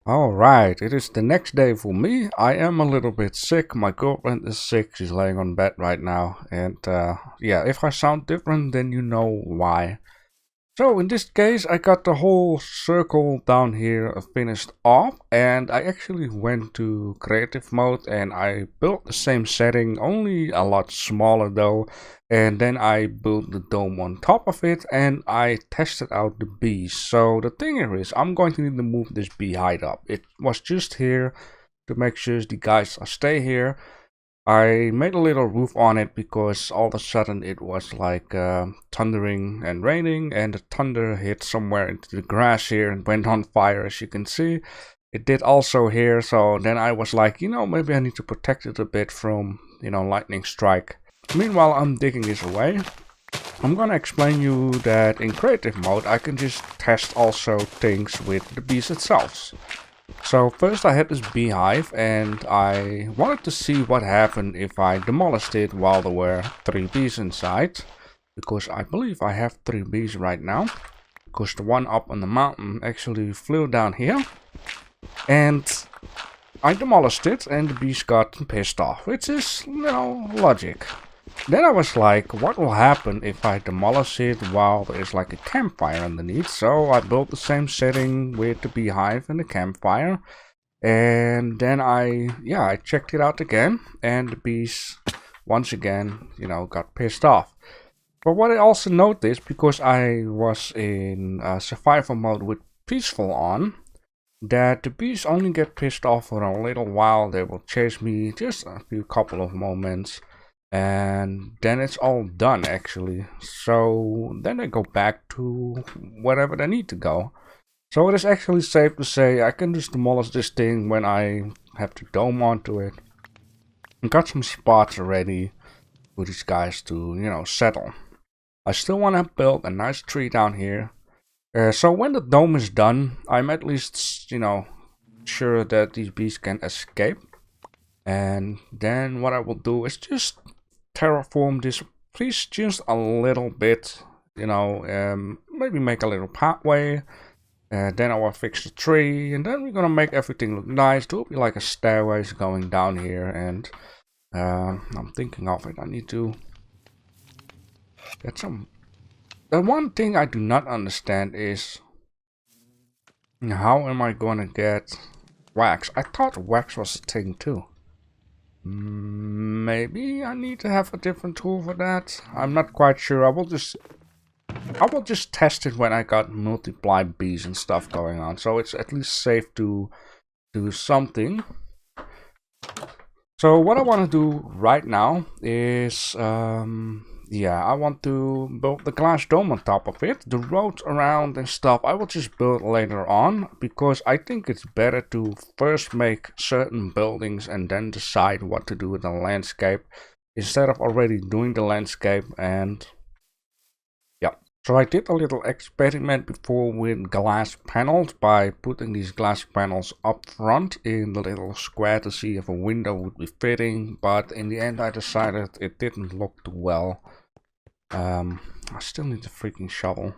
Alright, it is the next day for me. I am a little bit sick. My girlfriend is sick. She's laying on bed right now. And yeah, if I sound different, then you know why. So in this case, I got the whole circle down here finished off, and I actually went to creative mode and I built the same setting, only a lot smaller though, and then I built the dome on top of it and I tested out the bees. So the thing here is, I'm going to need to move this bee hide up. It was just here to make sure the guys stay here. I made a little roof on it because all of a sudden it was like thundering and raining, and the thunder hit somewhere into the grass here and went on fire, as you can see. It did also here, so then I was like, maybe I need to protect it a bit from, lightning strike. Meanwhile, I'm digging this away. I'm gonna explain you that in creative mode I can just test also things with the bees itself. So first I had this beehive and I wanted to see what happened if I demolished it while there were 3 bees inside. Because I believe I have 3 bees right now. Because the one up on the mountain actually flew down here. And I demolished it and the bees got pissed off. Which is, logic. Then I was like, what will happen if I demolish it while there is like a campfire underneath? So I built the same setting with the beehive and the campfire. And then I checked it out again. And the bees, once again, got pissed off. But what I also noticed, because I was in survival mode with peaceful on, that the bees only get pissed off for a little while. They will chase me just a few couple of moments. And then it's all done actually. So then they go back to wherever they need to go. So it is actually safe to say I can just demolish this thing when I have to dome onto it. I got some spots already for these guys to, settle. I still want to build a nice tree down here. So when the dome is done, I'm at least, sure that these bees can escape. And then what I will do is just terraform this place just a little bit, maybe make a little pathway. Then I will fix the tree, and then we're gonna make everything look nice. There will be like a stairways going down here, and I'm thinking of it. I need to get some. The one thing I do not understand is how am I gonna get wax? I thought wax was a thing too. Maybe I need to have a different tool for that. I'm not quite sure. I will just test it when I got multiply bees and stuff going on. So it's at least safe to do something. So what I want to do right now is I want to build the glass dome on top of it. The roads around and stuff I will just build later on, because I think it's better to first make certain buildings and then decide what to do with the landscape, instead of already doing the landscape. And yeah, so I did a little experiment before with glass panels by putting these glass panels up front in the little square to see if a window would be fitting, but in the end I decided it didn't look too well. I still need a freaking shovel.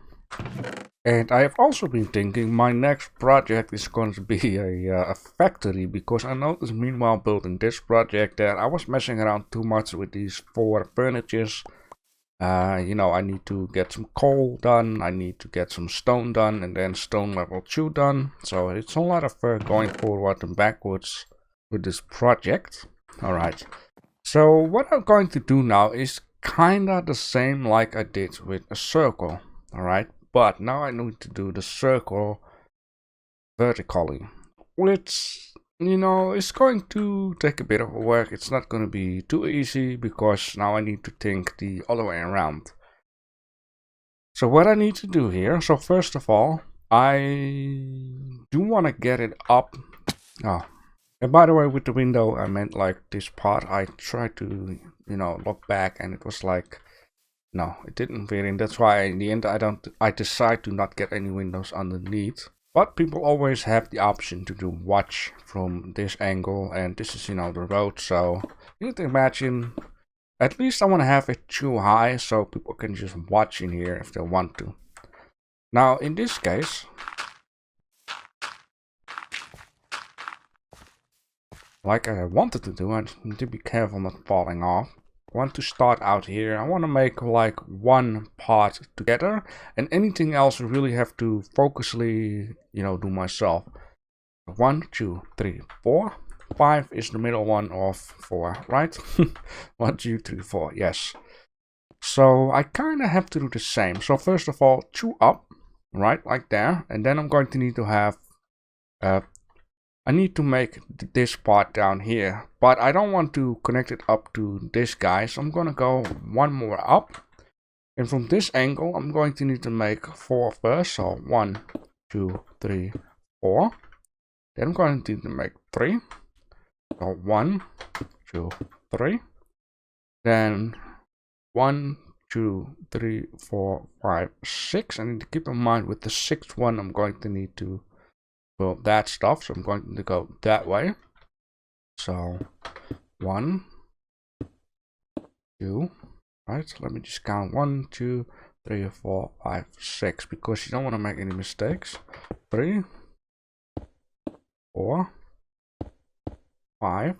And I have also been thinking my next project is going to be a factory, because I noticed meanwhile building this project that I was messing around too much with these 4 furnitures. I need to get some coal done, I need to get some stone done, and then stone level 2 done. So it's a lot of going forward and backwards with this project. Alright, so what I'm going to do now is kinda the same like I did with a circle. Alright, but now I need to do the circle vertically, which it's going to take a bit of work. It's not going to be too easy, because now I need to think the other way around. So what I need to do here, so first of all, I do want to get it up. Oh, and by the way, with the window I meant like this part. I tried to look back and it was like, no, it didn't fit in. That's why in the end I decide to not get any windows underneath. But people always have the option to do watch from this angle, and this is the road. So you need to imagine, at least I want to have it too high so people can just watch in here if they want to. Now in this case like I wanted to do. I just need to be careful not falling off. I want to start out here. I want to make like one part together, and anything else I really have to focusly, do myself. 1, 2, 3, 4. 5 is the middle one of 4, right? 1, 2, 3, 4, yes. So I kind of have to do the same. So first of all, 2 up, right, like there. And then I'm going to need to have, I need to make this part down here. But I don't want to connect it up to this guy. So I'm going to go 1 more up. And from this angle, I'm going to need to make 4 first. So 1, 2, 3, 4. Then I'm going to need to make 3. So 1, 2, 3. Then 1, 2, 3, 4, 5, 6. I need to keep in mind with the 6th one, I'm going to need to build that stuff. So I'm going to go that way. So 1, 2. Right, let me just count 1, 2, 3, 4, 5, 6, because you don't want to make any mistakes. 3, 4, 5,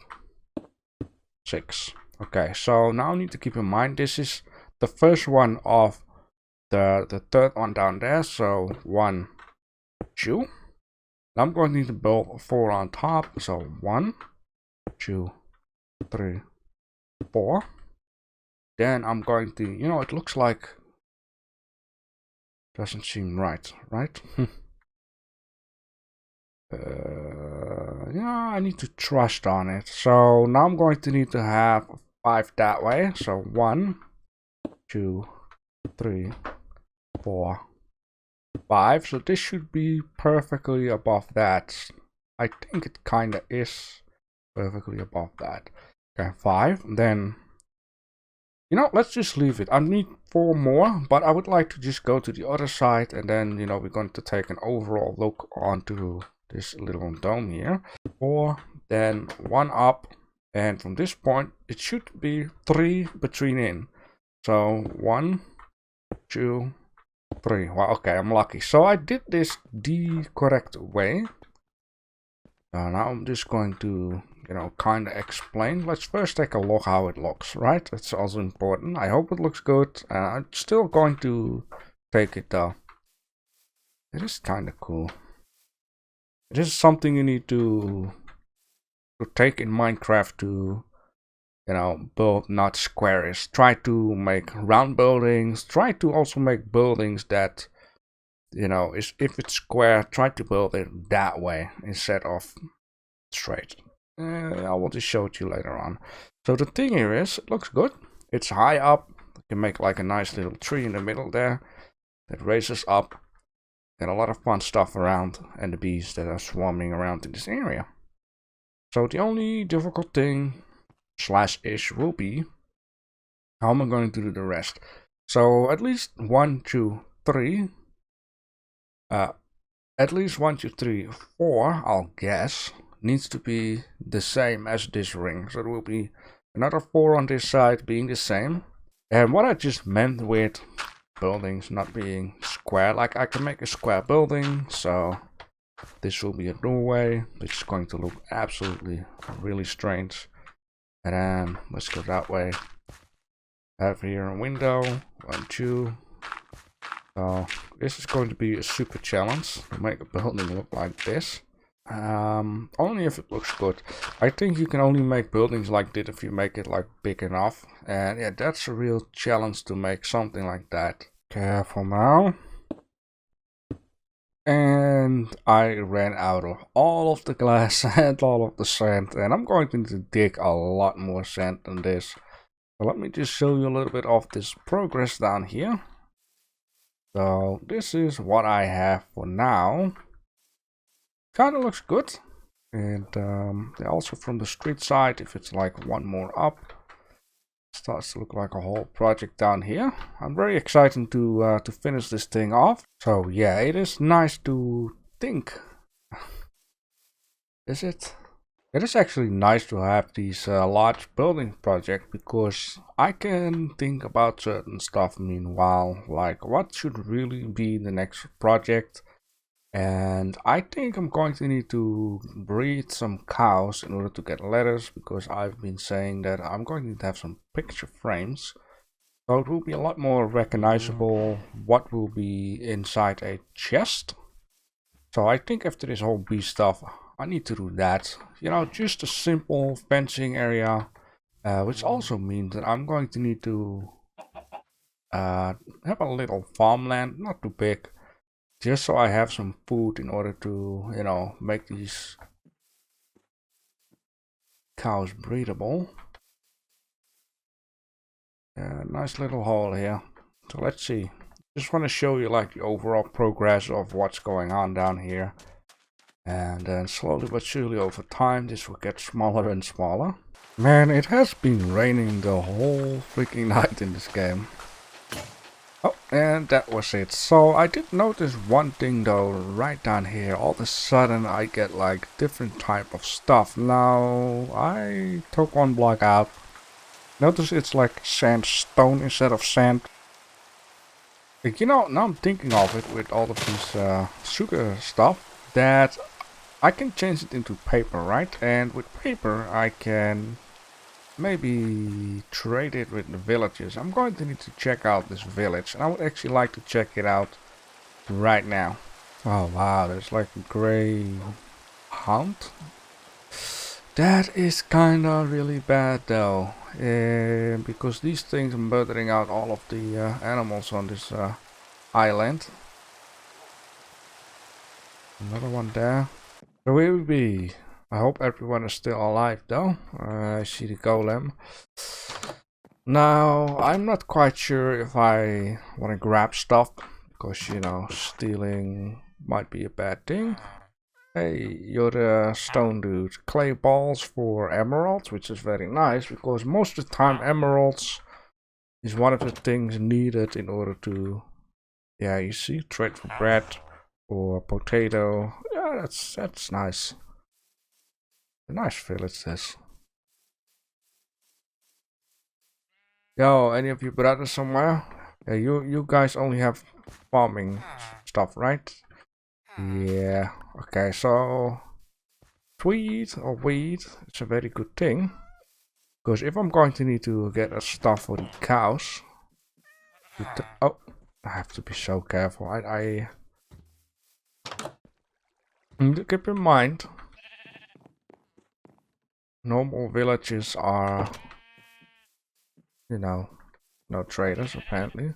6. Okay, so now I need to keep in mind this is the first one of the third one down there. So 1, 2. Now I'm going to need to build 4 on top. So 1, 2, 3, 4. Then I'm going to, it looks like doesn't seem right, right? Yeah, I need to trust on it. So now I'm going to need to have 5 that way. So 1, 2, 3, 4, 5. So this should be perfectly above that. I think it kind of is perfectly above that. Okay, 5. Then, let's just leave it. I need 4 more, but I would like to just go to the other side, and then, we're going to take an overall look onto this little dome here. 4, then 1 up, and from this point it should be 3 between in. So 1, 2, 3. Well, okay, I'm lucky. So I did this the correct way. Now I'm just going to, kind of explain. Let's first take a look how it looks, right? That's also important. I hope it looks good. I'm still going to take it though. It is kind of cool. It is something you need to take in Minecraft to, build not squares. Try to make round buildings. Try to also make buildings that, if it's square, try to build it that way instead of straight. I will just show it to you later on. So the thing here is, it looks good. It's high up. You can make like a nice little tree in the middle there that raises up. And a lot of fun stuff around, and the bees that are swarming around in this area. So the only difficult thing / ish will be how am I going to do the rest. So at least 1, 2, 3. At least 1, 2, 3, 4, I'll guess, needs to be the same as this ring. So there will be another 4 on this side being the same. And what I just meant with buildings not being square, like I can make a square building, so this will be a doorway, which is going to look absolutely really strange. And then let's go that way. Have here a window, 1, 2. So this is going to be a super challenge to make a building look like this. Only if it looks good. I think you can only make buildings like this if you make it like big enough. And yeah, that's a real challenge to make something like that. Careful now. And I ran out of all of the glass and all of the sand, and I'm going to need to dig a lot more sand than this. So let me just show you a little bit of this progress down here. So this is what I have for now. Kind of looks good. And also from the street side, if it's like 1 more up, starts to look like a whole project down here. I'm very excited to finish this thing off. So yeah, it is nice to think. Is it? It is actually nice to have these large building projects, because I can think about certain stuff meanwhile, like what should really be the next project. And I think I'm going to need to breed some cows in order to get letters, because I've been saying that I'm going to need to have some picture frames. So it will be a lot more recognizable what will be inside a chest. So I think after this whole bee stuff, I need to do that. You know, just a simple fencing area, which also means that I'm going to need to have a little farmland, not too big, just so I have some food in order to, you know, make these cows breedable. Nice little hole here. So let's see. Just want to show you like the overall progress of what's going on down here. And then slowly but surely over time this will get smaller and smaller. Man, it has been raining the whole freaking night in this game. Oh, and that was it. So I did notice one thing though, right down here. All of a sudden I get like different type of stuff. Now I took one block out. Notice it's like sandstone instead of sand. Like, you know, now I'm thinking of it with all of this sugar stuff, that I can change it into paper, right? And with paper I can maybe trade it with the villages. I'm going to need to check out this village, and I would actually like to check it out right now. Oh wow, there's like a gray hound. That is kinda really bad though, because these things are murdering out all of the animals on this island. Another one there. So here we be. I hope everyone is still alive though. I see the golem. Now, I'm not quite sure if I want to grab stuff, because, you know, stealing might be a bad thing. Hey, you're the stone dude. Clay balls for emeralds, which is very nice, because most of the time emeralds is one of the things needed in order to, yeah, you see, trade for bread or potato. Yeah, that's nice. A nice village this. Yo, any of you brothers somewhere? Yeah, you guys only have farming stuff, right? Yeah. Okay, so tweed or weed, it's a very good thing, because if I'm going to need to get a stuff for the cows, oh, I have to be so careful. I keep in mind, normal villages are, you know, no traders apparently.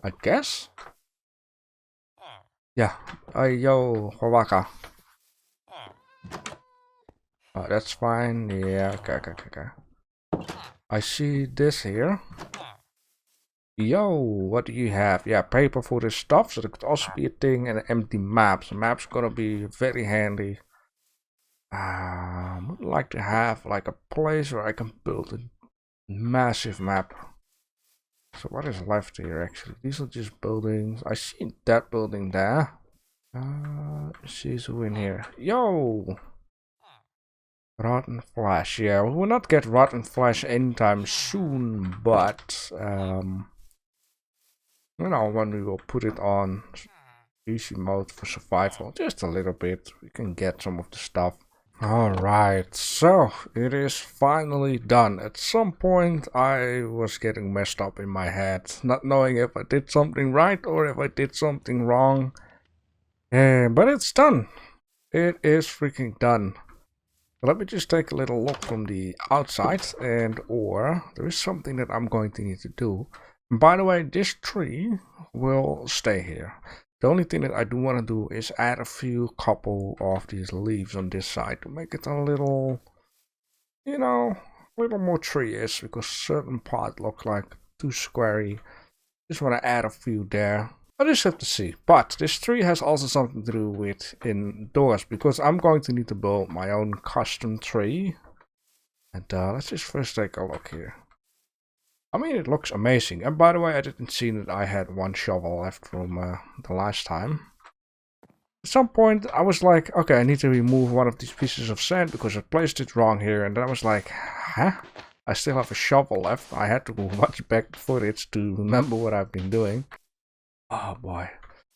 I guess. Yeah. Yo, Hawaka. Oh, that's fine. Yeah. Okay. I see this here. Yo, what do you have? Yeah, paper for this stuff, so there could also be a thing, and an empty map. So map's gonna be very handy. Would like to have like a place where I can build a massive map. So what is left here actually? These are just buildings. I see that building there. See who in here. Yo! Rotten flesh. Yeah, we will not get rotten flesh anytime soon, but you know, when we will put it on easy mode for survival, just a little bit, we can get some of the stuff. Alright, so it is finally done. At some point I was getting messed up in my head, not knowing if I did something right or if I did something wrong. But it's done. It is freaking done. Let me just take a little look from the outside, and or there is something that I'm going to need to do. And by the way, this tree will stay here. The only thing that I do want to do is add a few couple of these leaves on this side to make it a little, you know, a little more tree-ish, because certain part look like too squarey. Just want to add a few there. I just have to see. But this tree has also something to do with indoors, because I'm going to need to build my own custom tree. And let's just first take a look here. I mean, it looks amazing. And by the way, I didn't see that I had one shovel left from the last time. At some point, I was like, okay, I need to remove one of these pieces of sand because I placed it wrong here. And then I was like, huh? I still have a shovel left. I had to watch back the footage to remember what I've been doing. Oh boy.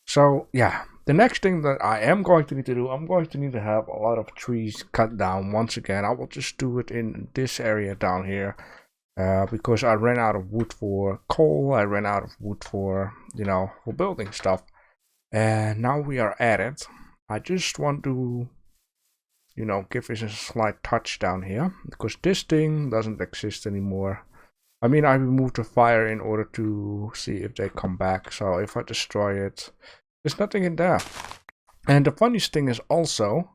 So, yeah. the next thing that I am going to need to do, I'm going to need to have a lot of trees cut down once again. I will just do it in this area down here. Because I ran out of wood for coal, I ran out of wood for, you know, for building stuff. And now we are at it. I just want to, you know, give this a slight touch down here. Because this thing doesn't exist anymore. I mean, I removed the fire in order to see if they come back. So if I destroy it, there's nothing in there. And the funniest thing is also,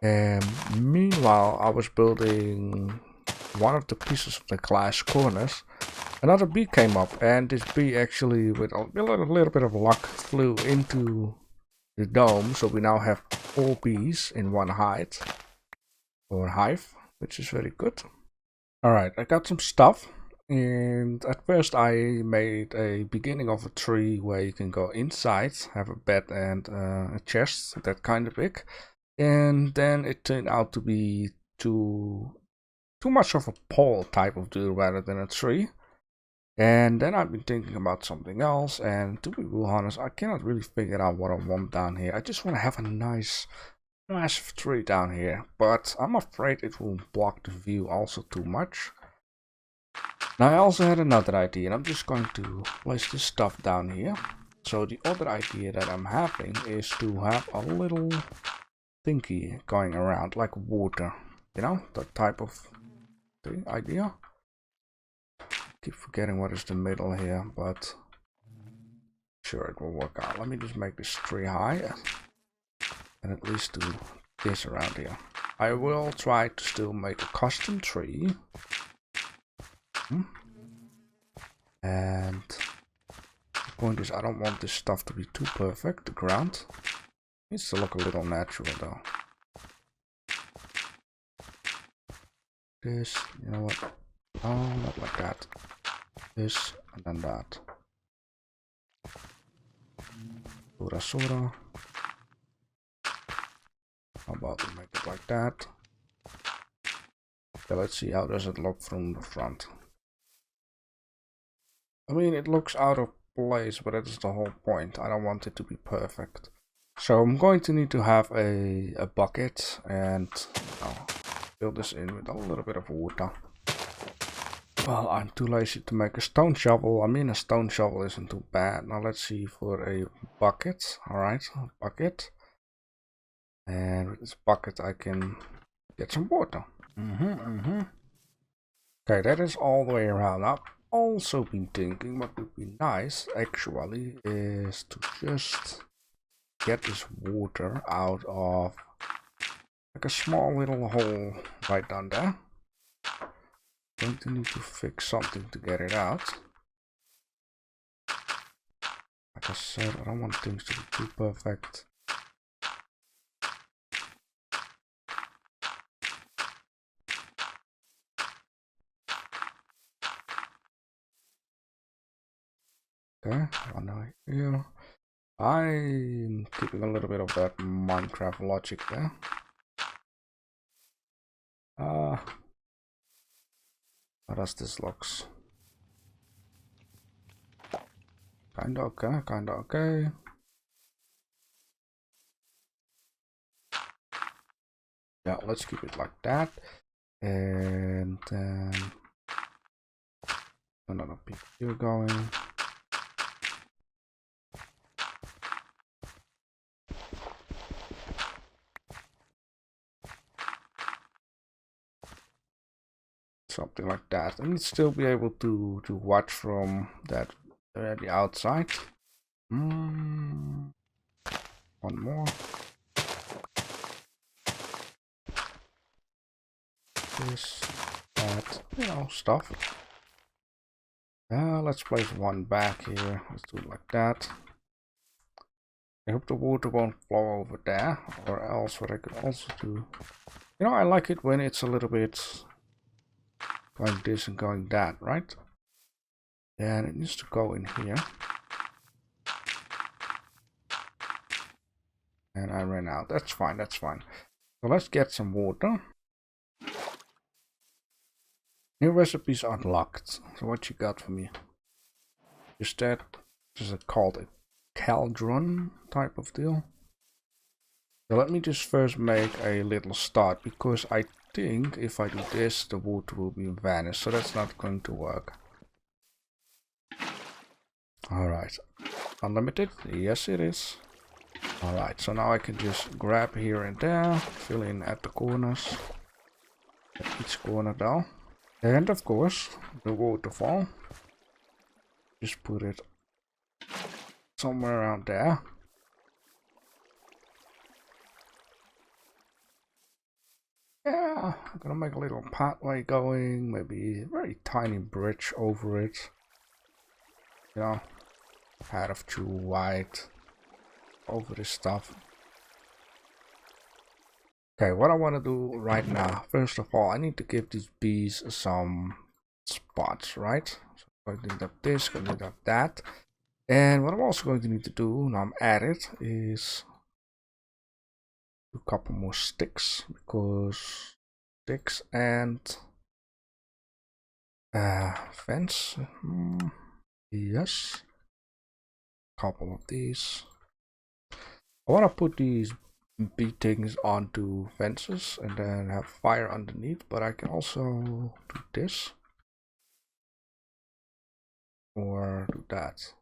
meanwhile I was building one of the pieces of the glass corners, another bee came up, and this bee actually, with a little bit of luck, flew into the dome. So we now have 4 bees in one hive, which is very good. Alright, I got some stuff, and at first I made a beginning of a tree where you can go inside, have a bed and a chest that kind of big, and then it turned out to be too much of a pole type of deal rather than a tree. And then I've been thinking about something else, and to be real honest, I cannot really figure out what I want down here. I just want to have a nice massive tree down here, but I'm afraid it will block the view also too much. Now I also had another idea, and I'm just going to place this stuff down here. So the other idea that I'm having is to have a little thingy going around, like water, you know, that type of idea. Keep forgetting what is the middle here, but sure, it will work out. Let me just make this tree high and at least do this around here. I will try to still make a custom tree, and the point is I don't want this stuff to be too perfect. The ground needs to look a little natural though. This, you know what? Oh, not like that. This and then that. Sora. How about we make it like that? Okay, let's see how does it look from the front. I mean, it looks out of place, but that's the whole point. I don't want it to be perfect. So I'm going to need to have a bucket, and I'll fill this in with a little bit of water. Well, I'm too lazy to make a stone shovel. I mean, a stone shovel isn't too bad. Now let's see for a bucket. Alright, a bucket. And with this bucket I can get some water. Okay, that is all the way around. I've also been thinking what would be nice, actually, is to just get this water out of like a small little hole right down there. Going to need to fix something to get it out. Like I said, I don't want things to be too perfect. Okay, one here. I'm keeping a little bit of that Minecraft logic there. How does this looks? Kinda okay, kinda okay. Yeah, let's keep it like that. And then another piece here going. Something like that. I need to still be able to watch from that the outside. One more. This, that, you know, stuff. Let's place one back here. Let's do it like that. I hope the water won't flow over there, or else what I could also do. You know, I like it when it's a little bit going this and going that, right? And it needs to go in here. And I ran out. That's fine, that's fine. So let's get some water. New recipes unlocked. So what you got for me? Just that. This is called a cauldron type of deal. So let me just first make a little start, because I think if I do this, the wood will be vanished, so that's not going to work. Alright, unlimited? Yes it is. Alright, so now I can just grab here and there, fill in at the corners, at each corner though. And of course, the waterfall. Just put it somewhere around there. Yeah, I'm gonna make a little pathway going, maybe a very tiny bridge over it. You know, path of 2 white over this stuff. Okay, what I want to do right now, first of all, I need to give these bees some spots, right? So I'm going to need up this, going to need up that. And what I'm also going to need to do, now I'm at it, is a couple more sticks, because sticks and fence. Yes, a couple of these. I want to put these bee things onto fences and then have fire underneath, but I can also do this or do that.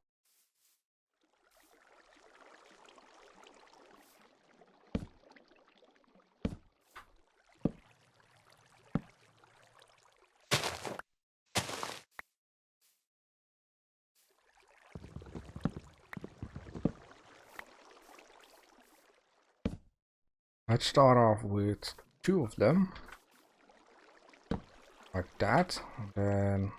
Let's start off with 2 of them, like that, and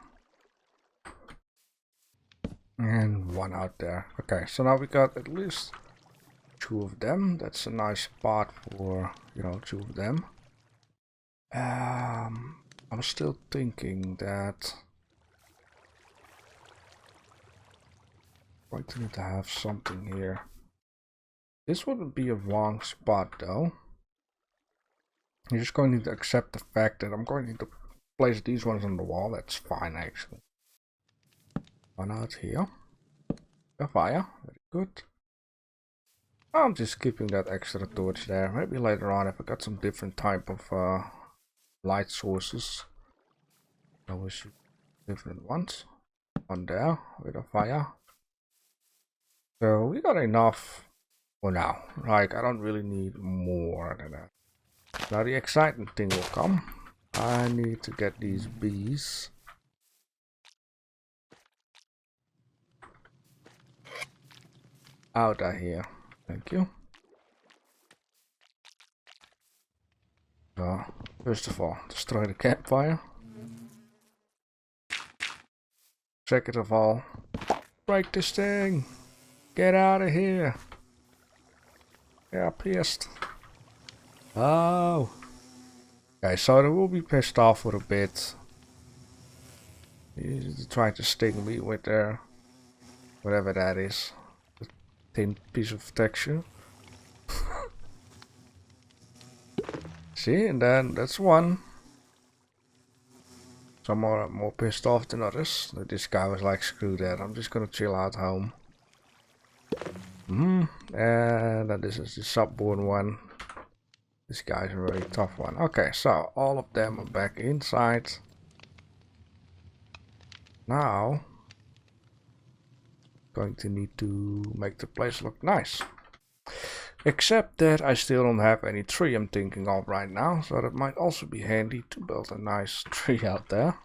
1 out there. Okay, so now we got at least 2 of them. That's a nice spot for, you know, 2 of them. I'm still thinking that I'm going to need to have something here. This wouldn't be a wrong spot though. You're just going to need to accept the fact that I'm going to need to place these ones on the wall. That's fine actually. 1 out here. A fire, very good. I'm just keeping that extra torch there. Maybe later on if I got some different type of light sources, I will shoot different ones. 1 there with a fire. So we got enough for now. Like, I don't really need more than that. Now the exciting thing will come. I need to get these bees out of here. Thank you. So, first of all, destroy the campfire. Second of all, break this thing. Get out of here. Yeah, pissed. Oh. Okay, so they will be pissed off for a bit. He's trying to sting me with their whatever that is. The thin piece of texture. See, and then that's 1. Some more pissed off than others. This guy was like, screw that, I'm just gonna chill out home. And then this is the subborn one. This guy's a very tough one. Okay, so all of them are back inside. Now, going to need to make the place look nice. Except that I still don't have any tree I'm thinking of right now, so that might also be handy to build a nice tree out there.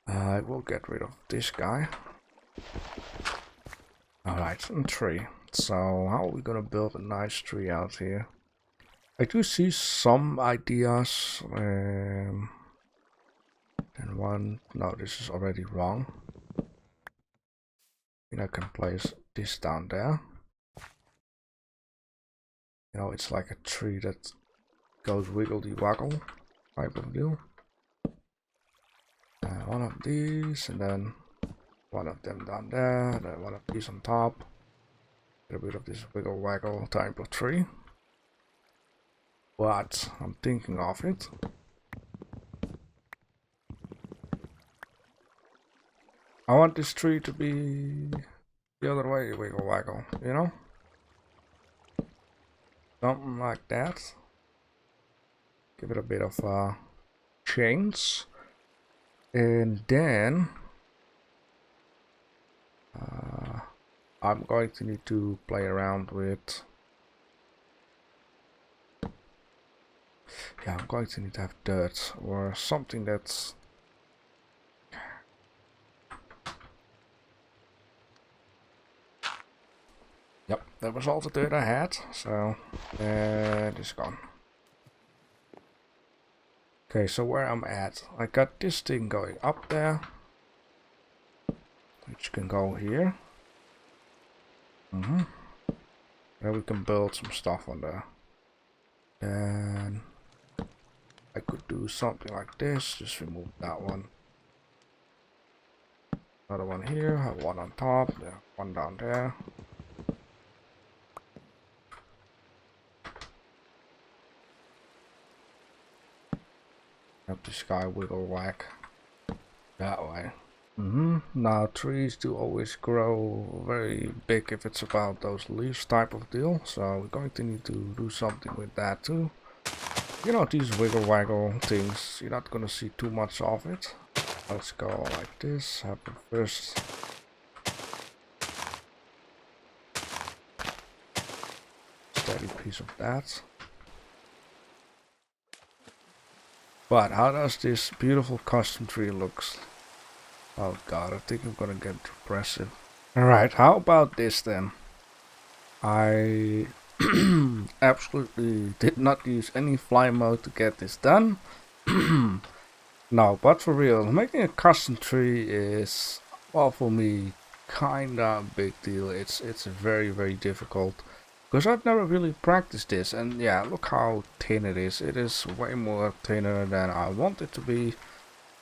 I will get rid of this guy. Alright, a tree. So how are we gonna build a nice tree out here? I do see some ideas. And 1. No, this is already wrong. I can place this down there. You know, it's like a tree that goes wiggledy waggle type of deal. 1 of these, and then 1 of them down there, and then 1 of these on top. Get rid of this wiggle waggle type of tree. But I'm thinking of it. I want this tree to be the other way, wiggle waggle, you know? Something like that. Give it a bit of change. And then I'm going to need to play around with... Yeah, I'm going to need to have dirt or something that's... Yep, that was all the dirt I had, so that is gone. Okay, so where I'm at, I got this thing going up there, which can go here. Then we can build some stuff on there. And I could do something like this, just remove that one. Another one here, have one on top, yeah, one down there. Have this guy wiggle whack that way. Now trees do always grow very big if it's about those leaves type of deal, so we're going to need to do something with that too. You know, these wiggle waggle things, you're not gonna see too much of it. Let's go like this, have the first steady piece of that. But how does this beautiful custom tree looks? Oh god, I think I'm gonna get depressive. Alright, how about this then? I absolutely did not use any fly mode to get this done. No, but for real, making a custom tree is, well, for me, kinda a big deal. It's very, very difficult. Because I've never really practiced this, and yeah, look how thin it is. It is way more thinner than I want it to be.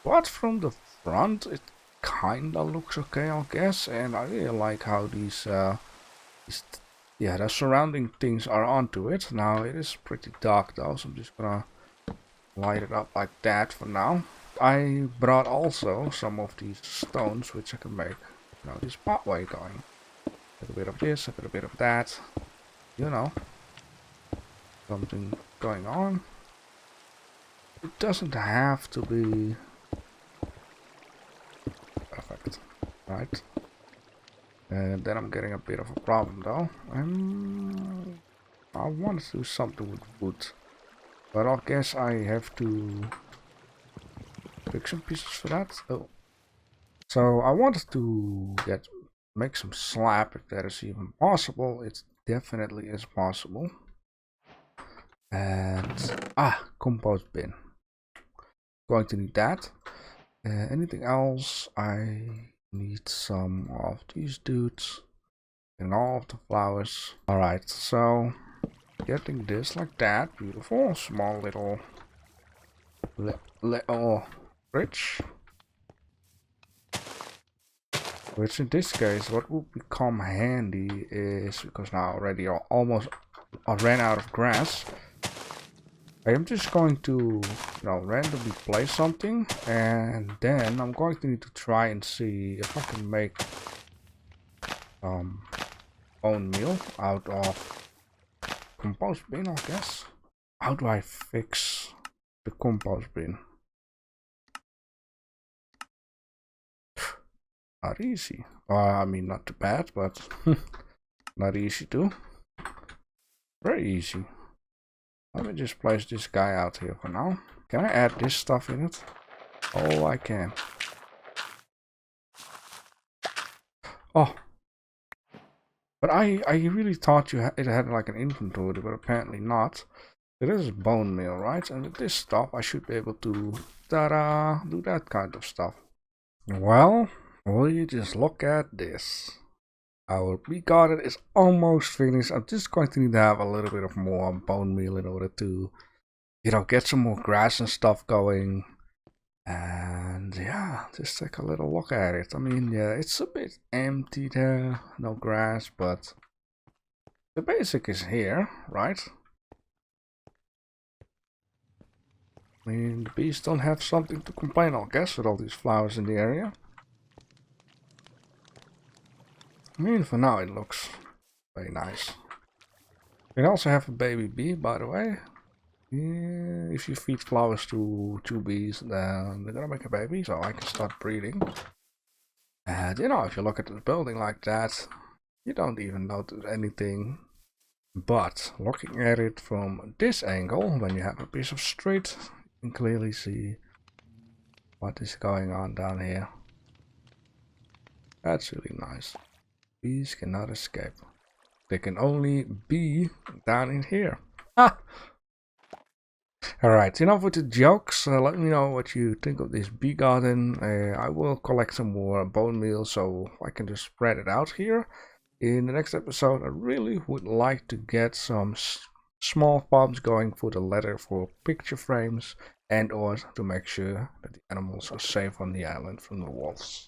But from the front, it kinda looks okay, I guess. And I really like how these yeah, the surrounding things are onto it. Now, it is pretty dark though, so I'm just gonna light it up like that for now. I brought also some of these stones, which I can make, you know, this pathway going. A little bit of this, a little bit of that. You know, something going on. It doesn't have to be perfect, right? And then I'm getting a bit of a problem though. I want to do something with wood, but I guess I have to pick some pieces for that. Oh, so I wanted to make some slab if that is even possible. It definitely is possible. And compost bin. Going to need that. Anything else? I need some of these dudes and all of the flowers. Alright, so getting this like that. Beautiful. Small little bridge. Which in this case, what would become handy is, because now already I almost ran out of grass, I am just going to, you know, randomly place something, and then I'm going to need to try and see if I can make bone meal out of compost bin, I guess. How do I fix the compost bin? Not easy. I mean, not too bad, but not easy too. Very easy. Let me just place this guy out here for now. Can I add this stuff in it? Oh, I can. Oh. But I really thought it had like an inventory, but apparently not. So this is bone meal, right? And with this stuff, I should be able to do that kind of stuff. Well, will you just look at this? Our bee garden is almost finished. I'm just going to need to have a little bit of more bone meal in order to, you know, get some more grass and stuff going. And yeah, just take a little look at it. I mean, yeah, it's a bit empty there, no grass, but the basic is here, right? I mean, the bees don't have something to complain, I guess, with all these flowers in the area. I mean, for now it looks very nice. You can also have a baby bee, by the way. Yeah, if you feed flowers to 2 bees, then they're gonna make a baby, so I can start breeding. And you know, if you look at the building like that, you don't even notice anything. But looking at it from this angle, when you have a piece of street, you can clearly see what is going on down here. That's really nice. Bees cannot escape. They can only be down in here. Ah! Alright, enough with the jokes. Let me know what you think of this bee garden. I will collect some more bone meal so I can just spread it out here. In the next episode, I really would like to get some small farms going for the leather for picture frames and or to make sure that the animals are safe on the island from the wolves.